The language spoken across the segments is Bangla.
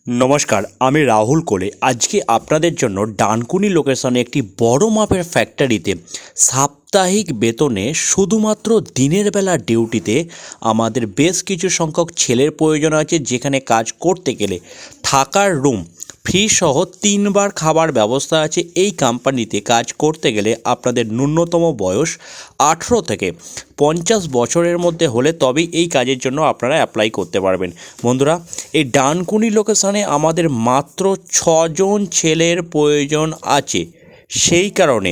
নমস্কার, আমি রাহুল কোলে। আজকে আপনাদের জন্য ডানকুনি লোকেশনে একটি বড় মাপের ফ্যাক্টরিতে সাপ্তাহিক বেতনে শুধুমাত্র দিনের বেলা ডিউটিতে আমাদের বেশ কিছু সংখ্যক ছেলের প্রয়োজন আছে, যেখানে কাজ করতে গেলে থাকার রুম ফ্রি সহ 3 বার খাবার ব্যবস্থা আছে। এই কোম্পানিতে কাজ করতে গেলে আপনাদের ন্যূনতম বয়স 18 থেকে 50 বছরের মধ্যে হলে তবেই এই কাজের জন্য আপনারা অ্যাপ্লাই করতে পারবেন। বন্ধুরা, এই ডানকুনি লোকেশনে আমাদের মাত্র 6জন ছেলের প্রয়োজন আছে। সেই কারণে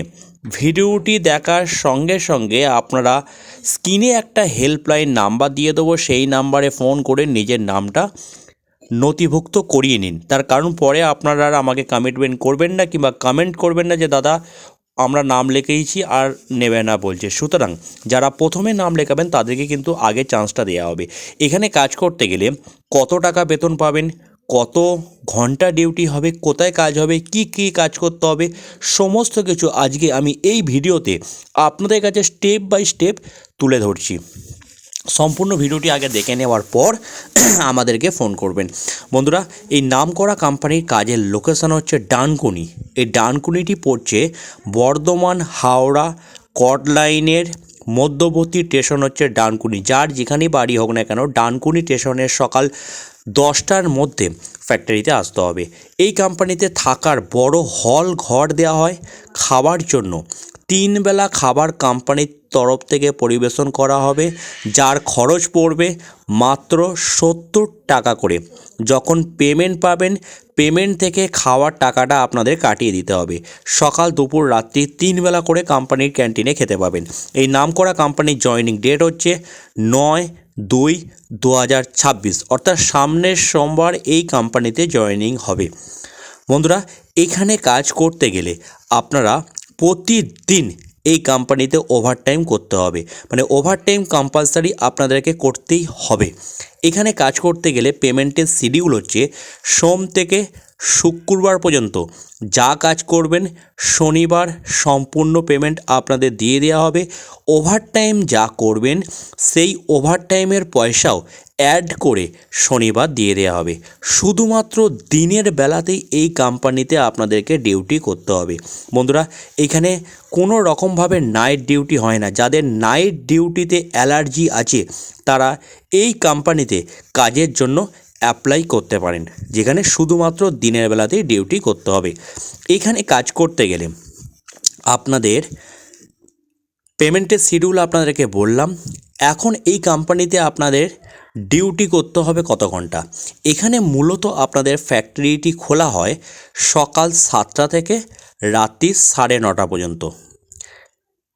ভিডিওটি দেখার সঙ্গে সঙ্গে আপনারা স্ক্রিনে একটা হেল্পলাইন নাম্বার দিয়ে দেবো, সেই নাম্বারে ফোন করে নিজের নামটা নথিভুক্ত করিয়ে নিন। তার কারণ পরে আপনারা আর আমাকে কমিটমেন্ট করবেন না কিংবা কমেন্ট করবেন না যে দাদা আমরা নাম লিখিয়েছি আর নেবে না বলছে। সুতরাং যারা প্রথমে নাম লেখাবেন তাদেরকে কিন্তু আগে চান্সটা দেওয়া হবে। এখানে কাজ করতে গেলে কত টাকা বেতন পাবেন, কত ঘন্টা ডিউটি হবে, কোথায় কাজ হবে, কি কি কাজ করতে হবে, সমস্ত কিছু আজকে আমি এই ভিডিওতে আপনাদের কাছে স্টেপ বাই স্টেপ তুলে ধরছি। সম্পূর্ণ ভিডিওটি আগে দেখে নেওয়ার পর আমাদেরকে ফোন করবেন। বন্ধুরা, এই নামকরা কোম্পানির কাজের লোকেশন হচ্ছে ডানকুনি। এই ডানকুনিটি পড়ছে বর্ধমান হাওড়া কট লাইনের মধ্যবর্তী স্টেশন হচ্ছে ডানকুনি। যার যেখানেই বাড়ি হোক না কেন, ডানকুনি স্টেশনের সকাল 10টার মধ্যে ফ্যাক্টরিতে আসতে হবে। এই কোম্পানিতে থাকার বড় হল ঘর দেওয়া হয়। খাবার জন্য 3 বেলা খাবার কোম্পানির তরফ থেকে পরিবেশন করা হবে, যার খরচ পড়বে মাত্র 70 টাকা করে। যখন পেমেন্ট পাবেন, পেমেন্ট থেকে খাওয়ার টাকাটা আপনাদের কাটিয়ে দিতে হবে। সকাল দুপুর রাত্রি 3 বেলা করে কোম্পানির ক্যান্টিনে খেতে পাবেন। এই নামকরা কোম্পানির জয়েনিং ডেট হচ্ছে 9/2/2026, অর্থাৎ সামনের সোমবার এই কোম্পানিতে জয়েনিং হবে। বন্ধুরা, এখানে কাজ করতে গেলে আপনারা প্রতিদিন এই কোম্পানিতে ওভারটাইম করতে হবে, মানে ওভারটাইম কম্পালসারি আপনাদেরকে করতেই হবে। এখানে কাজ করতে গেলে পেমেন্টের শিডিউল হচ্ছে সোম থেকে শুক্রবার পর্যন্ত যা কাজ করবেন শনিবার সম্পূর্ণ পেমেন্ট আপনাদের দিয়ে দেওয়া হবে। ওভারটাইম যা করবেন সেই ওভারটাইমের পয়সাও অ্যাড করে শনিবার দিয়ে দেওয়া হবে। শুধুমাত্র দিনের বেলাতেই এই কোম্পানিতে আপনাদেরকে ডিউটি করতে হবে। বন্ধুরা, এখানে কোনো রকমভাবে নাইট ডিউটি হয় না। যাদের নাইট ডিউটিতে অ্যালার্জি আছে তারা এই কোম্পানিতে কাজের জন্য অ্যাপ্লাই করতে পারেন, যেখানে শুধুমাত্র দিনের বেলাতেই ডিউটি করতে হবে। এখানে কাজ করতে গেলে আপনাদের পেমেন্টের শিডিউল আপনাদেরকে বললাম। এখন এই কোম্পানিতে আপনাদের ডিউটি করতে হবে কত ঘন্টা। এখানে মূলত আপনাদের ফ্যাক্টরিটি খোলা হয় সকাল 7টা থেকে রাত্রি 9:30 পর্যন্ত।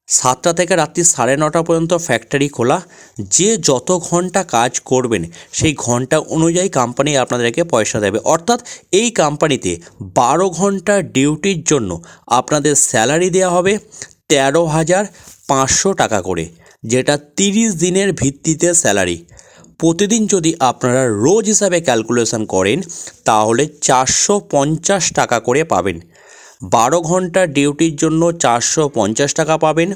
7টা থেকে রাত্রি 9:30 পর্যন্ত ফ্যাক্টরি খোলা। যে যত ঘন্টা কাজ করবেন সেই ঘন্টা অনুযায়ী কোম্পানি আপনাদেরকে পয়সা দেবে। অর্থাৎ এই কোম্পানিতে 12 ঘন্টা ডিউটির জন্য আপনাদের স্যালারি দেওয়া হবে 13,500 টাকা করে, যেটা 30 দিনের ভিত্তিতে স্যালারি। প্রতিদিন যদি আপনারা রোজ হিসাবে ক্যালকুলেশন করেন তাহলে 450 টাকা করে পাবেন। 12 ঘন্টা ডিউটির জন্য 450 টাকা পাবেন।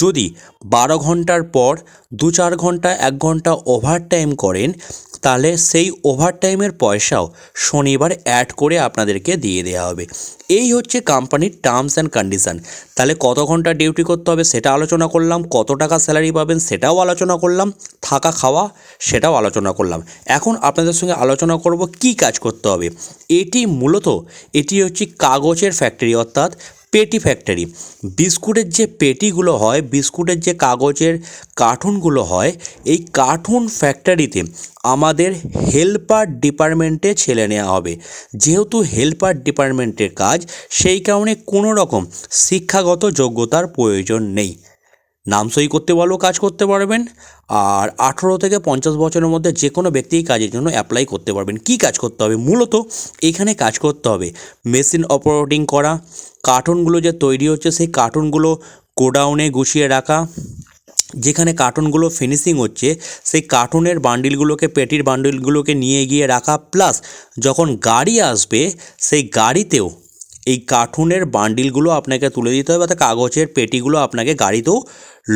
যদি 12 ঘন্টার পর 2-4 ঘন্টা 1 ঘন্টা ওভারটাইম করেন তাহলে সেই ওভারটাইমের পয়সাও শনিবার অ্যাড করে আপনাদেরকে দিয়ে দেওয়া হবে। এই হচ্ছে কোম্পানির টার্মস অ্যান্ড কন্ডিশান। তাহলে কত ঘন্টা ডিউটি করতে হবে সেটা আলোচনা করলাম, কত টাকা স্যালারি পাবেন সেটাও আলোচনা করলাম, থাকা খাওয়া সেটাও আলোচনা করলাম। এখন আপনাদের সঙ্গে আলোচনা করব কি কাজ করতে হবে। এটি হচ্ছে কাগজের ফ্যাক্টরি, অর্থাৎ পেটি ফ্যাক্টরি। বিস্কুটের যে পেটিগুলো হয়, বিস্কুটের যে কাগজের কার্টুনগুলো হয়, এই কার্টুন ফ্যাক্টরিতে আমাদের হেল্পার ডিপার্টমেন্টে ছেলে নেওয়া হবে। যেহেতু হেল্পার ডিপার্টমেন্টের কাজ, সেই কারণে কোনো রকম শিক্ষাগত যোগ্যতার প্রয়োজন নেই। নাম সই করতে বললেও কাজ করতে পারবেন। আর 18 থেকে 50 বছরের মধ্যে যে কোনো ব্যক্তি কাজের জন্য অ্যাপ্লাই করতে পারবেন। কি কাজ করতে হবে? মূলত এখানে কাজ করতে হবে মেশিন অপারেটিং করা, কার্টুনগুলো যে তৈরি হচ্ছে সেই কার্টুনগুলো গোডাউনে গুছিয়ে রাখা, যেখানে কার্টুনগুলো ফিনিশিং হচ্ছে সেই কার্টুনের বান্ডিলগুলোকে, পেটির বান্ডিলগুলোকে নিয়ে গিয়ে রাখা, প্লাস যখন গাড়ি আসবে সেই গাড়িতেও এই কার্টুনের বান্ডিলগুলো আপনাকে তুলে দিতে হবে, অর্থাৎ কাগজের পেটিগুলো আপনাকে গাড়িতেও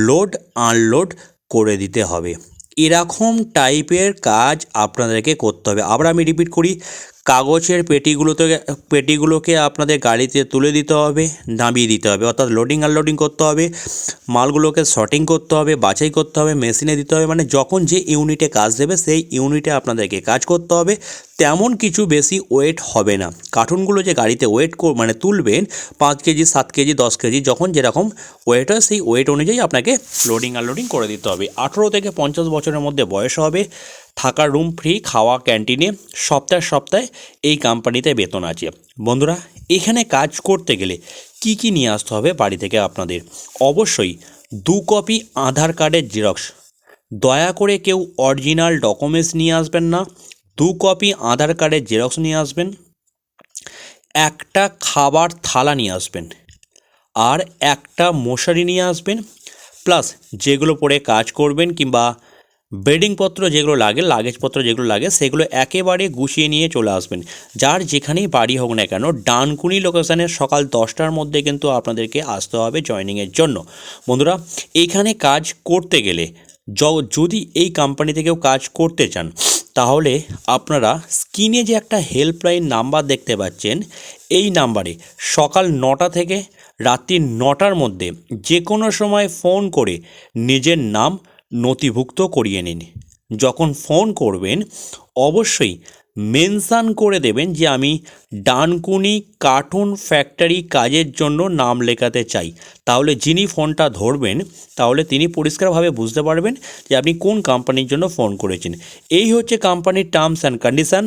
লোড আনলোড করে দিতে হবে। এরকম টাইপের কাজ আপনাদেরকে করতে হবে। আবার আমি রিপিট করি, কাগজের পেটিগুলোকে আপনাদের গাড়িতে তুলে দিতে হবে, নামিয়ে দিতে হবে, অর্থাৎ লোডিং আনলোডিং করতে হবে, মালগুলোকে সর্টিং করতে হবে, বাছাই করতে হবে, মেশিনে দিতে হবে, মানে যখন যে ইউনিটে কাজ দেবে সেই ইউনিটে আপনাদেরকে কাজ করতে হবে। তেমন কিছু বেশি ওয়েট হবে না। কার্টুনগুলো যে গাড়িতে মানে তুলবেন 5 কেজি 7 কেজি 10 কেজি যখন যেরকম ওয়েট হয় সেই ওয়েট অনুযায়ী আপনাকে লোডিং আনলোডিং করে দিতে হবে। 18 থেকে 50 বছরের মধ্যে বয়স হবে, থাকার রুম ফ্রি, খাওয়া ক্যান্টিনে, সপ্তাহে এই কোম্পানিতে বেতন আছে। বন্ধুরা, এখানে কাজ করতে গেলে কি কি নিয়ে আসতে হবে বাড়ি থেকে আপনাদের? অবশ্যই 2 কপি আধার কার্ডের জেরক্স, দয়া করে কেউ অরিজিনাল ডকুমেন্টস নিয়ে আসবেন না। 2 কপি আধার কার্ডের জেরক্স নিয়ে আসবেন, একটা খাবার থালা নিয়ে আসবেন, আর একটা মশারি নিয়ে আসবেন। প্লাস যেগুলো পরে কাজ করবেন কিংবা বেডিংপত্র যেগুলো লাগে, লাগেজপত্র যেগুলো লাগে সেগুলো একেবারে গুছিয়ে নিয়ে চলে আসবেন। যার যেখানেই বাড়ি হোক না কেন, ডানকুনি লোকেশানের সকাল 10টার মধ্যে কিন্তু আপনাদেরকে আসতে হবে জয়েনিংয়ের জন্য। বন্ধুরা, এখানে কাজ করতে গেলে যদি এই কোম্পানিতে কেউ কাজ করতে চান তাহলে আপনারা স্ক্রিনে যে একটা হেল্পলাইন নাম্বার দেখতে পাচ্ছেন, এই নাম্বারে সকাল 9টা থেকে রাত্রি 9টার মধ্যে যে কোনো সময় ফোন করে নিজের নাম নথিভুক্ত করিয়ে নিন। যখন ফোন করবেন অবশ্যই মেনশান করে দেবেন যে আমি ডানকুনি কার্টুন ফ্যাক্টরি কাজের জন্য নাম লেখাতে চাই। তাহলে যিনি ফোনটা ধরবেন তাহলে তিনি পরিষ্কারভাবে বুঝতে পারবেন যে আপনি কোন কোম্পানির জন্য ফোন করেছেন। এই হচ্ছে কোম্পানির টার্মস অ্যান্ড কন্ডিশান।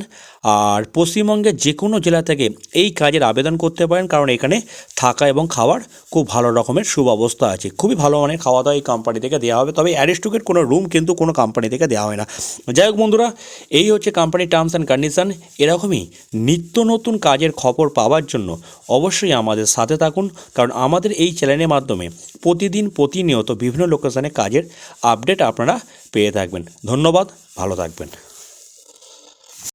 আর পশ্চিমবঙ্গের যে কোনো জেলা থেকে এই কাজের আবেদন করতে পারেন, কারণ এখানে থাকা এবং খাওয়ার খুব ভালো রকমের সুব্যবস্থা আছে। খুবই ভালো মানের খাওয়া দাওয়া এই কোম্পানি থেকে দেওয়া হবে, তবে অ্যারিস্টোকেট কোনো রুম কিন্তু কোনো কোম্পানি থেকে দেওয়া হয় না। যাই হোক বন্ধুরা, এই হচ্ছে কোম্পানির টার্মস অ্যান্ড কন্ডিশান। এরকমই নিত্য নতুন কাজের খবর পাওয়ার জন্য অবশ্যই আমাদের সাথে থাকুন, কারণ আমাদের এই চ্যানেলের মাধ্যমে প্রতিনিয়ত বিভিন্ন লোকেশনে কাজের আপডেট আপনারা পেয়ে থাকবেন। ধন্যবাদ, ভালো থাকবেন।